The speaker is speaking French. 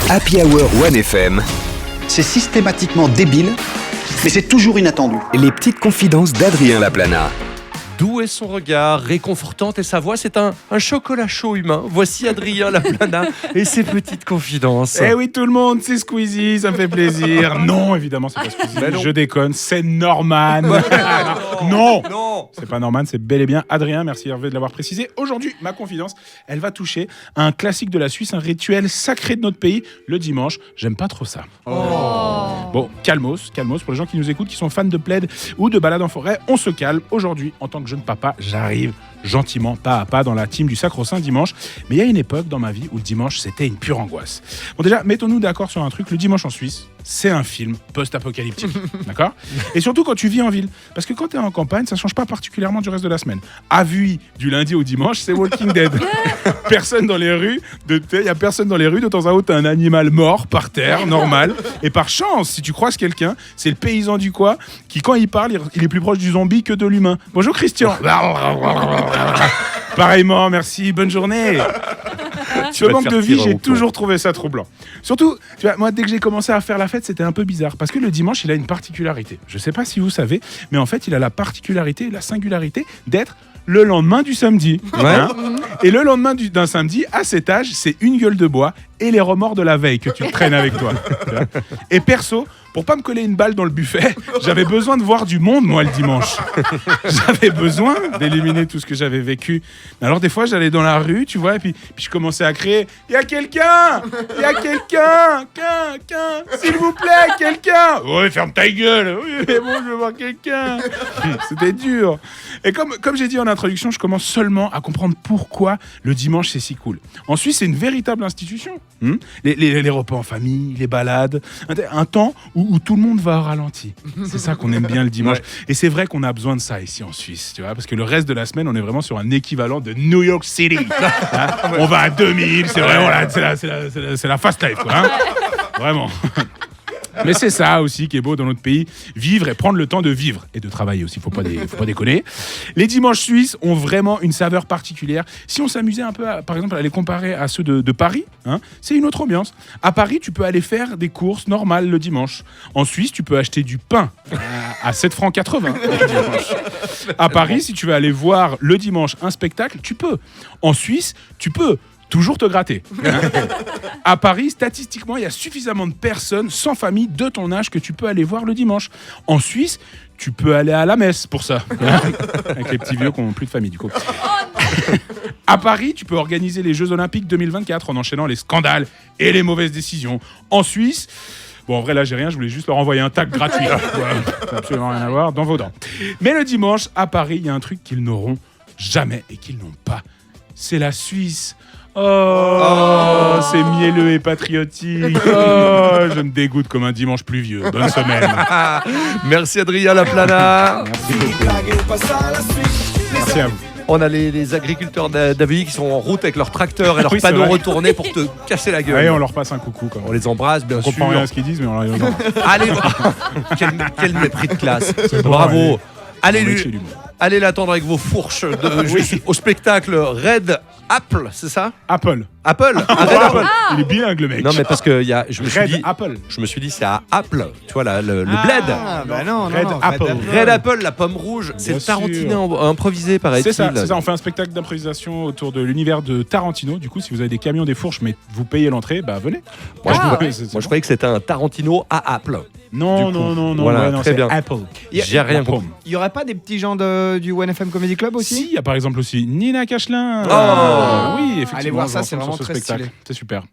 Happy Hour 1FM. C'est systématiquement débile, mais c'est toujours inattendu. Les petites confidences d'Adrien Laplana. Doux est son regard, réconfortante est sa voix, c'est un chocolat chaud humain. Voici Adrien Laplana et ses petites confidences. Eh oui, tout le monde, c'est Squeezie, ça me fait plaisir. Non, évidemment, c'est pas Squeezie, je déconne, c'est Norman. Non, c'est pas Norman, c'est bel et bien Adrien, merci Hervé de l'avoir précisé. Aujourd'hui, ma confidence, elle va toucher un classique de la Suisse, un rituel sacré de notre pays, le dimanche. J'aime pas trop ça. Bon, calmos pour les gens qui nous écoutent, qui sont fans de plaid ou de balade en forêt, on se calme. Aujourd'hui, en tant que jeune papa, j'arrive gentiment, pas à pas, dans la team du Sacro-Saint Dimanche. Mais il y a une époque dans ma vie où le dimanche, c'était une pure angoisse. Bon, déjà, mettons-nous d'accord sur un truc. Le dimanche en Suisse, c'est un film post-apocalyptique. D'accord ? Et surtout quand tu vis en ville. Parce que quand tu es en campagne, ça ne change pas particulièrement du reste de la semaine. À vue, du lundi au dimanche, c'est Walking Dead. Personne dans les rues. Il n'y a personne dans les rues. De temps en temps, tu as un animal mort par terre, normal. Et par chance, si tu croises quelqu'un, c'est le paysan du coin qui, quand il parle, il est plus proche du zombie que de l'humain. Bonjour Christian. Pareillement, merci, bonne journée. Sur manque de vie, j'ai toujours trouvé ça troublant. Surtout, tu vois, moi, dès que j'ai commencé à faire la fête, c'était un peu bizarre. Parce que le dimanche, il a une particularité. Je ne sais pas si vous savez, mais en fait, il a la particularité, la singularité d'être le lendemain du samedi. Ouais. Hein, et le lendemain d'un samedi, à cet âge, c'est une gueule de bois et les remords de la veille que tu traînes avec toi. Et perso, pour pas me coller une balle dans le buffet, j'avais besoin de voir du monde, moi, le dimanche. J'avais besoin d'éliminer tout ce que j'avais vécu. Mais alors, des fois, j'allais dans la rue, tu vois, et puis je commençais à crier « Il y a quelqu'un ! Il y a quelqu'un ! S'il vous plaît, quelqu'un !» « Ouais, ferme ta gueule !»« Oui, mais bon, je veux voir quelqu'un !» C'était dur. Et comme j'ai dit en introduction, je commence seulement à comprendre pourquoi le dimanche, c'est si cool. En Suisse, c'est une véritable institution. Les repas en famille, les balades, un temps où tout le monde va au ralenti. C'est ça qu'on aime bien le dimanche. Ouais. Et c'est vrai qu'on a besoin de ça ici en Suisse, tu vois, parce que le reste de la semaine, on est vraiment sur un équivalent de New York City. Hein, on va à 2000, c'est vraiment c'est la fast life, quoi. Hein, vraiment. Mais c'est ça aussi qui est beau dans notre pays, vivre et prendre le temps de vivre et de travailler aussi, faut pas déconner. Les dimanches suisses ont vraiment une saveur particulière. Si on s'amusait un peu, par exemple, à les comparer à ceux de Paris, hein, c'est une autre ambiance. À Paris, tu peux aller faire des courses normales le dimanche. En Suisse, tu peux acheter du pain à 7,80 francs le dimanche. À Paris, si tu veux aller voir le dimanche un spectacle, tu peux. En Suisse, tu peux toujours te gratter. À Paris, statistiquement, il y a suffisamment de personnes sans famille de ton âge que tu peux aller voir le dimanche. En Suisse, tu peux aller à la messe pour ça. Avec les petits vieux qui n'ont plus de famille, du coup. À Paris, tu peux organiser les Jeux Olympiques 2024 en enchaînant les scandales et les mauvaises décisions. En Suisse... Bon, en vrai, là, j'ai rien. Je voulais juste leur envoyer un tag gratuit. Ça n'a absolument rien à voir. Dans vos dents. Mais le dimanche, à Paris, il y a un truc qu'ils n'auront jamais et qu'ils n'ont pas. C'est la Suisse. Oh, c'est mielleux et patriotique. Oh, je me dégoûte comme un dimanche pluvieux. Bonne semaine. Merci Adrien Laplana. Merci beaucoup. Merci à vous. On a les agriculteurs d'Avilly qui sont en route avec leurs tracteurs et leurs panneaux retournés pour te casser la gueule. Allez, on leur passe un coucou. Quand même. On les embrasse, bien sûr. On comprend rien à ce qu'ils disent, mais on les embrasse. Allez, quel mépris de classe. Bravo. Allez l'attendre avec vos fourches au spectacle Red Apple, c'est ça ? Apple. Red Apple. Il est bilingue, le mec. Non, mais parce que je me suis dit c'est à Apple, tu vois là, le bled. Bah non, Red Apple. Red Apple, la pomme rouge, c'est le Tarantino improvisé, paraît-il. C'est ça, on fait un spectacle d'improvisation autour de l'univers de Tarantino. Du coup, si vous avez des camions, des fourches, mais vous payez l'entrée, bah venez. Moi, je croyais que c'était un Tarantino à Apple. Non. Voilà, non, très c'est bien. Apple. J'ai rien compris. Il y aurait pas des petits gens du 1FM Comedy Club aussi ? Si, il y a par exemple aussi Nina Cachelin. Oh oui, effectivement. Allez voir ça, je c'est rencontre vraiment sur ce très spectacle. stylé. C'est super.